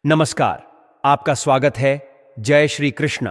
नमस्कार, आपका स्वागत है। जय श्री कृष्ण।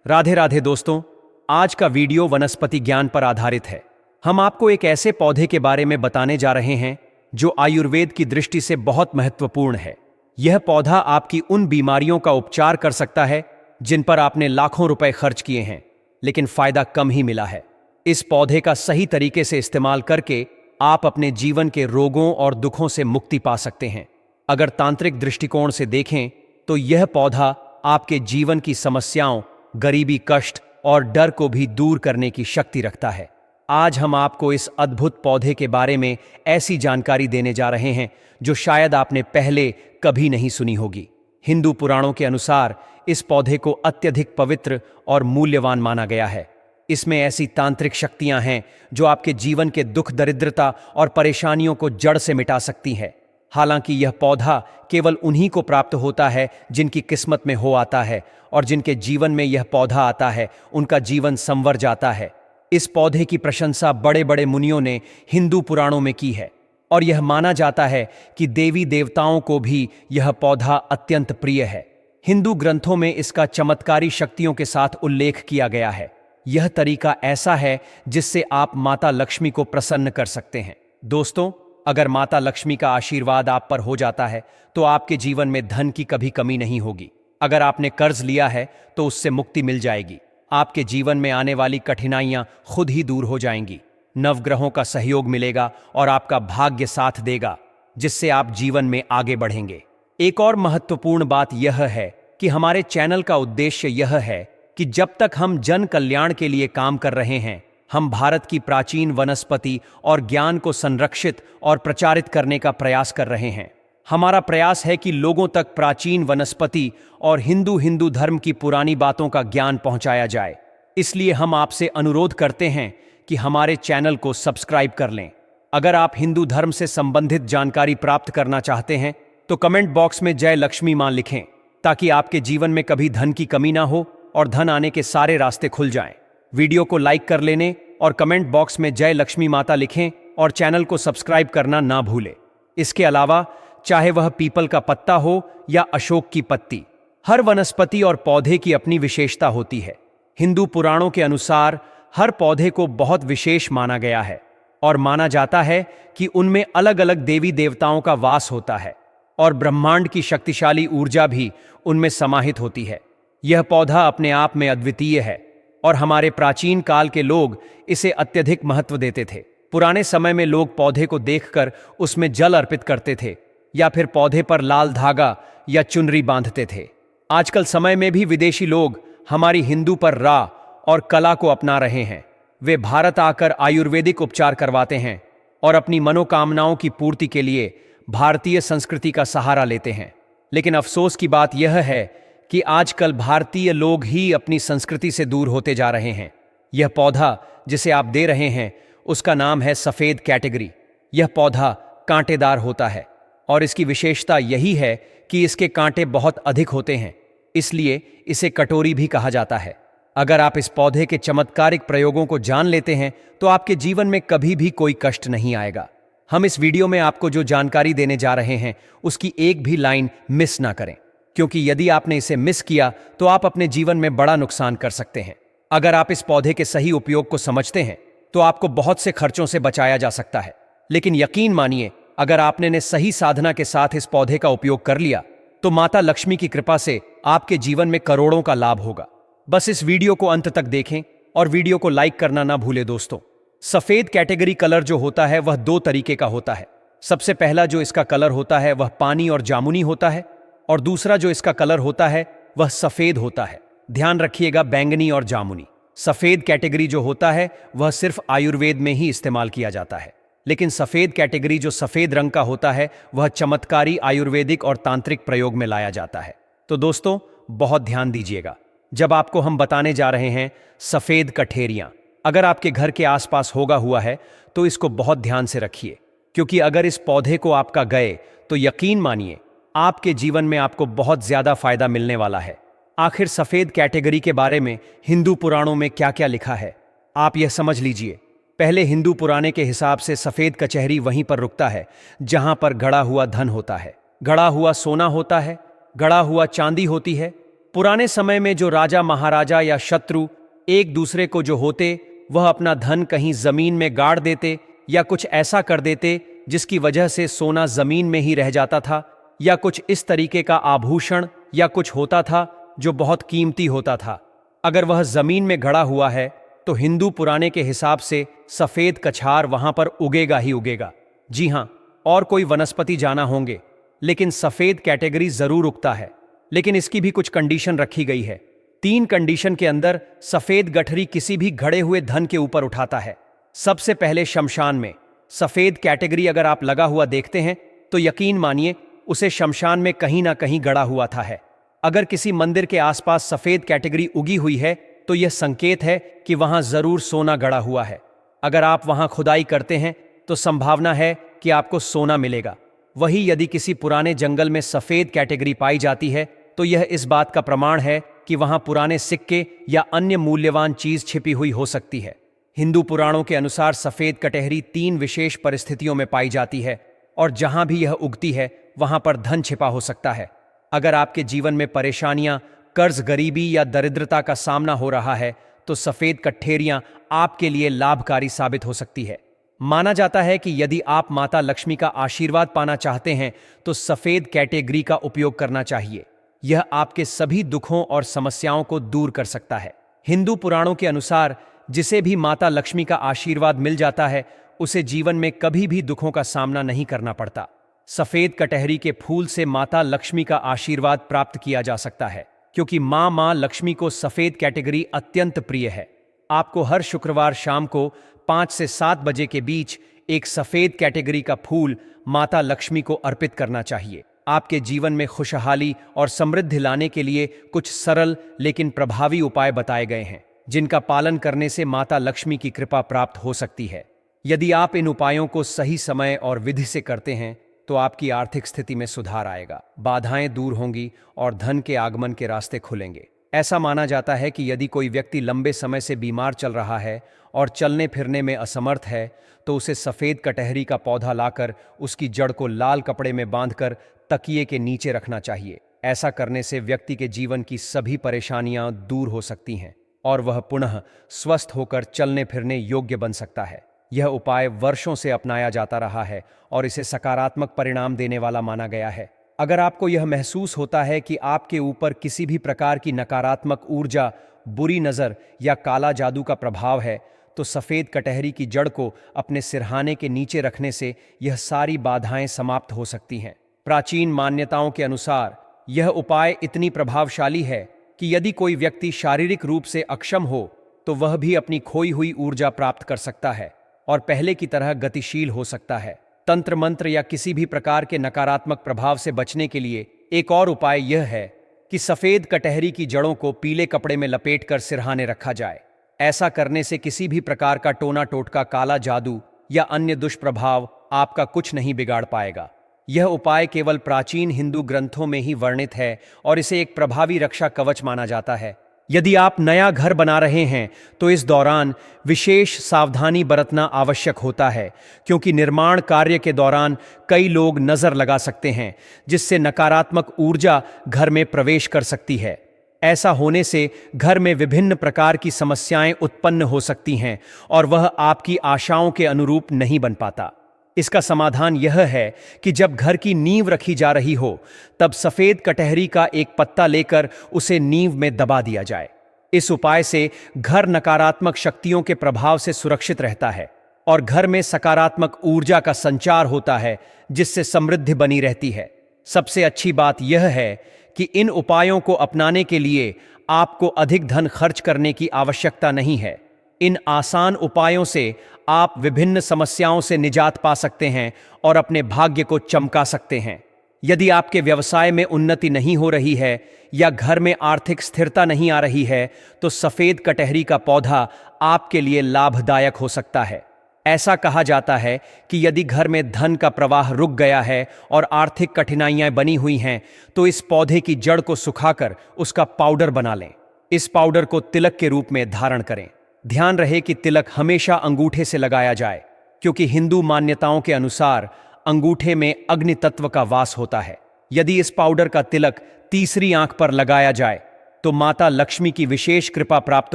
राधे राधे दोस्तों। आज का वीडियो वनस्पति ज्ञान पर आधारित है। हम आपको एक ऐसे पौधे के बारे में बताने जा रहे हैं जो आयुर्वेद की दृष्टि से बहुत महत्वपूर्ण है। यह पौधा आपकी उन बीमारियों का उपचार कर सकता है जिन पर आपने लाखों रुपए खर्च किए हैं, लेकिन फायदा कम ही मिला है। इस पौधे का सही तरीके से इस्तेमाल करके आप अपने जीवन के रोगों और दुखों से मुक्ति पा सकते हैं। अगर तांत्रिक दृष्टिकोण से देखें तो यह पौधा आपके जीवन की समस्याओं, गरीबी, कष्ट और डर को भी दूर करने की शक्ति रखता है। आज हम आपको इस अद्भुत पौधे के बारे में ऐसी जानकारी देने जा रहे हैं जो शायद आपने पहले कभी नहीं सुनी होगी। हिंदू पुराणों के अनुसार इस पौधे को अत्यधिक पवित्र और मूल्यवान माना गया है। इसमें ऐसी तांत्रिक शक्तियां हैं जो आपके जीवन के दुख, दरिद्रता और परेशानियों को जड़ से मिटा सकती है। हालांकि यह पौधा केवल उन्हीं को प्राप्त होता है जिनकी किस्मत में हो आता है, और जिनके जीवन में यह पौधा आता है उनका जीवन संवर जाता है। इस पौधे की प्रशंसा बड़े बड़े मुनियों ने हिंदू पुराणों में की है, और यह माना जाता है कि देवी देवताओं को भी यह पौधा अत्यंत प्रिय है। हिंदू ग्रंथों में इसका चमत्कारी शक्तियों के साथ उल्लेख किया गया है। यह तरीका ऐसा है जिससे आप माता लक्ष्मी को प्रसन्न कर सकते हैं। दोस्तों, अगर माता लक्ष्मी का आशीर्वाद आप पर हो जाता है तो आपके जीवन में धन की कभी कमी नहीं होगी। अगर आपने कर्ज लिया है तो उससे मुक्ति मिल जाएगी। आपके जीवन में आने वाली कठिनाइयां खुद ही दूर हो जाएंगी। नवग्रहों का सहयोग मिलेगा और आपका भाग्य साथ देगा, जिससे आप जीवन में आगे बढ़ेंगे। एक और महत्वपूर्ण बात यह है कि हमारे चैनल का उद्देश्य यह है कि जब तक हम जन कल्याण के लिए काम कर रहे हैं, हम भारत की प्राचीन वनस्पति और ज्ञान को संरक्षित और प्रचारित करने का प्रयास कर रहे हैं। हमारा प्रयास है कि लोगों तक प्राचीन वनस्पति और हिंदू धर्म की पुरानी बातों का ज्ञान पहुंचाया जाए। इसलिए हम आपसे अनुरोध करते हैं कि हमारे चैनल को सब्सक्राइब कर लें। अगर आप हिंदू धर्म से संबंधित जानकारी प्राप्त करना चाहते हैं तो कमेंट बॉक्स में जय लक्ष्मी मां लिखें, ताकि आपके जीवन में कभी धन की कमी ना हो और धन आने के सारे रास्ते खुल जाएं। वीडियो को लाइक कर लेने और कमेंट बॉक्स में जय लक्ष्मी माता लिखें और चैनल को सब्सक्राइब करना ना भूलें। इसके अलावा चाहे वह पीपल का पत्ता हो या अशोक की पत्ती, हर वनस्पति और पौधे की अपनी विशेषता होती है। हिंदू पुराणों के अनुसार हर पौधे को बहुत विशेष माना गया है और माना जाता है कि उनमें अलग अलग देवी देवताओं का वास होता है और ब्रह्मांड की शक्तिशाली ऊर्जा भी उनमें समाहित होती है। यह पौधा अपने आप में अद्वितीय है और हमारे प्राचीन काल के लोग इसे अत्यधिक महत्व देते थे। पुराने समय में लोग पौधे को देखकर उसमें जल अर्पित करते थे या फिर पौधे पर लाल धागा या चुनरी बांधते थे। आजकल समय में भी विदेशी लोग हमारी हिंदू पर राह और कला को अपना रहे हैं। वे भारत आकर आयुर्वेदिक उपचार करवाते हैं और अपनी मनोकामनाओं की पूर्ति के लिए भारतीय संस्कृति का सहारा लेते हैं। लेकिन अफसोस की बात यह है कि आजकल भारतीय लोग ही अपनी संस्कृति से दूर होते जा रहे हैं। यह पौधा जिसे आप दे रहे हैं उसका नाम है सफेद कैटेगरी। यह पौधा कांटेदार होता है और इसकी विशेषता यही है कि इसके कांटे बहुत अधिक होते हैं, इसलिए इसे कटोरी भी कहा जाता है। अगर आप इस पौधे के चमत्कारिक प्रयोगों को जान लेते हैं तो आपके जीवन में कभी भी कोई कष्ट नहीं आएगा। हम इस वीडियो में आपको जो जानकारी देने जा रहे हैं उसकी एक भी लाइन मिस ना करें, क्योंकि यदि आपने इसे मिस किया तो आप अपने जीवन में बड़ा नुकसान कर सकते हैं। अगर आप इस पौधे के सही उपयोग को समझते हैं तो आपको बहुत से खर्चों से बचाया जा सकता है। लेकिन यकीन मानिए, अगर आपने सही साधना के साथ इस पौधे का उपयोग कर लिया तो माता लक्ष्मी की कृपा से आपके जीवन में करोड़ों का लाभ होगा। बस इस वीडियो को अंत तक देखें और वीडियो को लाइक करना ना भूलें। दोस्तों, सफेद कैटेगरी कलर जो होता है वह दो तरीके का होता है। सबसे पहला जो इसका कलर होता है वह पानी और जामुनी होता है, और दूसरा जो इसका कलर होता है वह सफेद होता है। ध्यान रखिएगा, बैंगनी और जामुनी। सफेद कैटेगरी जो होता है वह सिर्फ आयुर्वेद में ही इस्तेमाल किया जाता है, लेकिन सफेद कैटेगरी जो सफेद रंग का होता है वह चमत्कारी आयुर्वेदिक और तांत्रिक प्रयोग में लाया जाता है। तो दोस्तों, बहुत ध्यान दीजिएगा जब आपको हम बताने जा रहे हैं सफेद कठेरियां। अगर आपके घर के आसपास होगा हुआ है तो इसको बहुत ध्यान से रखिए, क्योंकि अगर इस पौधे को आपका गए तो यकीन मानिए आपके जीवन में आपको बहुत ज्यादा फायदा मिलने वाला है। आखिर सफेद कैटेगरी के बारे में हिंदू पुराणों में क्या क्या लिखा है, आप यह समझ लीजिए। पहले हिंदू पुराने के हिसाब से सफेद कचहरी वहीं पर रुकता है जहां पर गड़ा हुआ धन होता है, गड़ा हुआ सोना होता है गड़ा हुआ चांदी होती है। पुराने समय में जो राजा महाराजा या शत्रु एक दूसरे को जो होते, वह अपना धन कहीं जमीन में गाड़ देते या कुछ ऐसा कर देते जिसकी वजह से सोना जमीन में ही रह जाता था, या कुछ इस तरीके का आभूषण या कुछ होता था जो बहुत कीमती होता था। अगर वह जमीन में गड़ा हुआ है तो हिंदू पुराने के हिसाब से सफेद कछार वहां पर उगेगा ही उगेगा। जी हां, और कोई वनस्पति जाना होंगे, लेकिन सफेद कैटेगरी जरूर उगता है। लेकिन इसकी भी कुछ कंडीशन रखी गई है। 3 कंडीशन के अंदर सफेद गठरी किसी भी गड़े हुए धन के ऊपर उठाता है। सबसे पहले शमशान में सफेद कैटेगरी अगर आप लगा हुआ देखते हैं तो यकीन मानिए उसे शमशान में कहीं ना कहीं गड़ा हुआ था है। अगर किसी मंदिर के आसपास सफेद कैटेगरी उगी हुई है तो यह संकेत है कि वहां जरूर सोना गड़ा हुआ है। अगर आप वहां खुदाई करते हैं तो संभावना है कि आपको सोना मिलेगा। वही यदि किसी पुराने जंगल में सफेद कैटेगरी पाई जाती है तो यह इस बात का प्रमाण है कि वहां पुराने सिक्के या अन्य मूल्यवान चीज छिपी हुई हो सकती है। हिंदू पुराणों के अनुसार सफेद कटहरी 3 विशेष परिस्थितियों में पाई जाती है, और जहां भी यह उगती है वहां पर धन छिपा हो सकता है। अगर आपके जीवन में परेशानियां, कर्ज, गरीबी या दरिद्रता का सामना हो रहा है तो सफेद कटहरियां आपके लिए लाभकारी साबित हो सकती है। माना जाता है कि यदि आप माता लक्ष्मी का आशीर्वाद पाना चाहते हैं तो सफेद कैटेगरी का उपयोग करना चाहिए। यह आपके सभी दुखों और समस्याओं को दूर कर सकता है। हिंदू पुराणों के अनुसार जिसे भी माता लक्ष्मी का आशीर्वाद मिल जाता है उसे जीवन में कभी भी दुखों का सामना नहीं करना पड़ता। सफेद कटहरी के फूल से माता लक्ष्मी का आशीर्वाद प्राप्त किया जा सकता है, क्योंकि मां लक्ष्मी को सफेद कैटेगरी अत्यंत प्रिय है। आपको हर शुक्रवार शाम को 5 से 7 बजे के बीच एक सफेद कैटेगरी का फूल माता लक्ष्मी को अर्पित करना चाहिए। आपके जीवन में खुशहाली और समृद्धि लाने के लिए कुछ सरल लेकिन प्रभावी उपाय बताए गए हैं, जिनका पालन करने से माता लक्ष्मी की कृपा प्राप्त हो सकती है। यदि आप इन उपायों को सही समय और विधि से करते हैं तो आपकी आर्थिक स्थिति में सुधार आएगा, बाधाएं दूर होंगी और धन के आगमन के रास्ते खुलेंगे। ऐसा माना जाता है कि यदि कोई व्यक्ति लंबे समय से बीमार चल रहा है और चलने फिरने में असमर्थ है तो उसे सफेद कटहरी का पौधा लाकर उसकी जड़ को लाल कपड़े में बांधकर तकिए के नीचे रखना चाहिए। ऐसा करने से व्यक्ति के जीवन की सभी परेशानियां दूर हो सकती हैं और वह पुनः स्वस्थ होकर चलने फिरने योग्य बन सकता है। यह उपाय वर्षों से अपनाया जाता रहा है और इसे सकारात्मक परिणाम देने वाला माना गया है। अगर आपको यह महसूस होता है कि आपके ऊपर किसी भी प्रकार की नकारात्मक ऊर्जा, बुरी नज़र या काला जादू का प्रभाव है तो सफ़ेद कटहरी की जड़ को अपने सिरहाने के नीचे रखने से यह सारी बाधाएं समाप्त हो सकती हैं। प्राचीन मान्यताओं के अनुसार यह उपाय इतनी प्रभावशाली है कि यदि कोई व्यक्ति शारीरिक रूप से अक्षम हो तो वह भी अपनी खोई हुई ऊर्जा प्राप्त कर सकता है और पहले की तरह गतिशील हो सकता है। तंत्र मंत्र या किसी भी प्रकार के नकारात्मक प्रभाव से बचने के लिए एक और उपाय यह है कि सफेद कटहरी की जड़ों को पीले कपड़े में लपेटकर सिरहाने रखा जाए। ऐसा करने से किसी भी प्रकार का टोना टोटका, काला जादू या अन्य दुष्प्रभाव आपका कुछ नहीं बिगाड़ पाएगा। यह उपाय केवल प्राचीन हिंदू ग्रंथों में ही वर्णित है और इसे एक प्रभावी रक्षा कवच माना जाता है। यदि आप नया घर बना रहे हैं तो इस दौरान विशेष सावधानी बरतना आवश्यक होता है, क्योंकि निर्माण कार्य के दौरान कई लोग नजर लगा सकते हैं जिससे नकारात्मक ऊर्जा घर में प्रवेश कर सकती है। ऐसा होने से घर में विभिन्न प्रकार की समस्याएं उत्पन्न हो सकती हैं और वह आपकी आशाओं के अनुरूप नहीं बन पाता। इसका समाधान यह है कि जब घर की नींव रखी जा रही हो तब सफेद कटहरी का एक पत्ता लेकर उसे नींव में दबा दिया जाए। इस उपाय से घर नकारात्मक शक्तियों के प्रभाव से सुरक्षित रहता है और घर में सकारात्मक ऊर्जा का संचार होता है, जिससे समृद्धि बनी रहती है। सबसे अच्छी बात यह है कि इन उपायों को अपनाने के लिए आपको अधिक धन खर्च करने की आवश्यकता नहीं है। इन आसान उपायों से आप विभिन्न समस्याओं से निजात पा सकते हैं और अपने भाग्य को चमका सकते हैं। यदि आपके व्यवसाय में उन्नति नहीं हो रही है या घर में आर्थिक स्थिरता नहीं आ रही है तो सफेद कटहरी का पौधा आपके लिए लाभदायक हो सकता है। ऐसा कहा जाता है कि यदि घर में धन का प्रवाह रुक गया है और आर्थिक कठिनाइयां बनी हुई हैं तो इस पौधे की जड़ को सुखाकर उसका पाउडर बना लें। इस पाउडर को तिलक के रूप में धारण करें। ध्यान रहे कि तिलक हमेशा अंगूठे से लगाया जाए, क्योंकि हिंदू मान्यताओं के अनुसार अंगूठे में अग्नि तत्व का वास होता है। यदि इस पाउडर का तिलक तीसरी आंख पर लगाया जाए तो माता लक्ष्मी की विशेष कृपा प्राप्त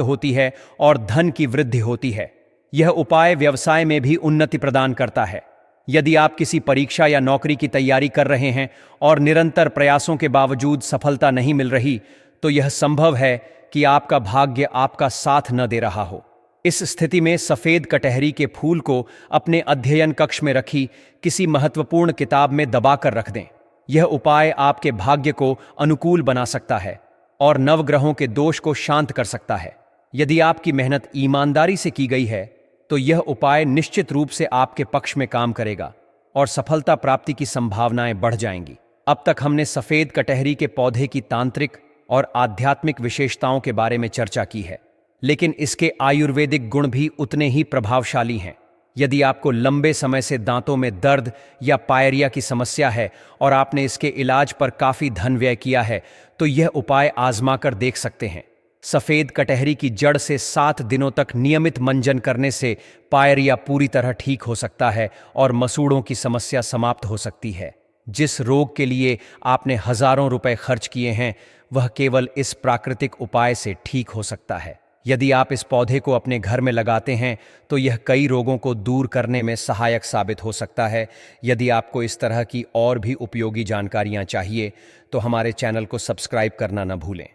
होती है और धन की वृद्धि होती है। यह उपाय व्यवसाय में भी उन्नति प्रदान करता है। यदि आप किसी परीक्षा या नौकरी की तैयारी कर रहे हैं और निरंतर प्रयासों के बावजूद सफलता नहीं मिल रही, तो यह संभव है कि आपका भाग्य आपका साथ न दे रहा हो। इस स्थिति में सफेद कटहरी के फूल को अपने अध्ययन कक्ष में रखी किसी महत्वपूर्ण किताब में दबाकर रख दें। यह उपाय आपके भाग्य को अनुकूल बना सकता है और नवग्रहों के दोष को शांत कर सकता है। यदि आपकी मेहनत ईमानदारी से की गई है तो यह उपाय निश्चित रूप से आपके पक्ष में काम करेगा और सफलता प्राप्ति की संभावनाएं बढ़ जाएंगी। अब तक हमने सफेद कटहरी के पौधे की तांत्रिक और आध्यात्मिक विशेषताओं के बारे में चर्चा की है, लेकिन इसके आयुर्वेदिक गुण भी उतने ही प्रभावशाली हैं। यदि आपको लंबे समय से दांतों में दर्द या पायरिया की समस्या है और आपने इसके इलाज पर काफी धन व्यय किया है, तो यह उपाय आजमा कर देख सकते हैं। सफेद कटहरी की जड़ से 7 दिनों तक नियमित मंजन करने से पायरिया पूरी तरह ठीक हो सकता है और मसूड़ों की समस्या समाप्त हो सकती है। जिस रोग के लिए आपने हजारों रुपए खर्च किए हैं, वह केवल इस प्राकृतिक उपाय से ठीक हो सकता है। यदि आप इस पौधे को अपने घर में लगाते हैं तो यह कई रोगों को दूर करने में सहायक साबित हो सकता है। यदि आपको इस तरह की और भी उपयोगी जानकारियां चाहिए तो हमारे चैनल को सब्सक्राइब करना न भूलें।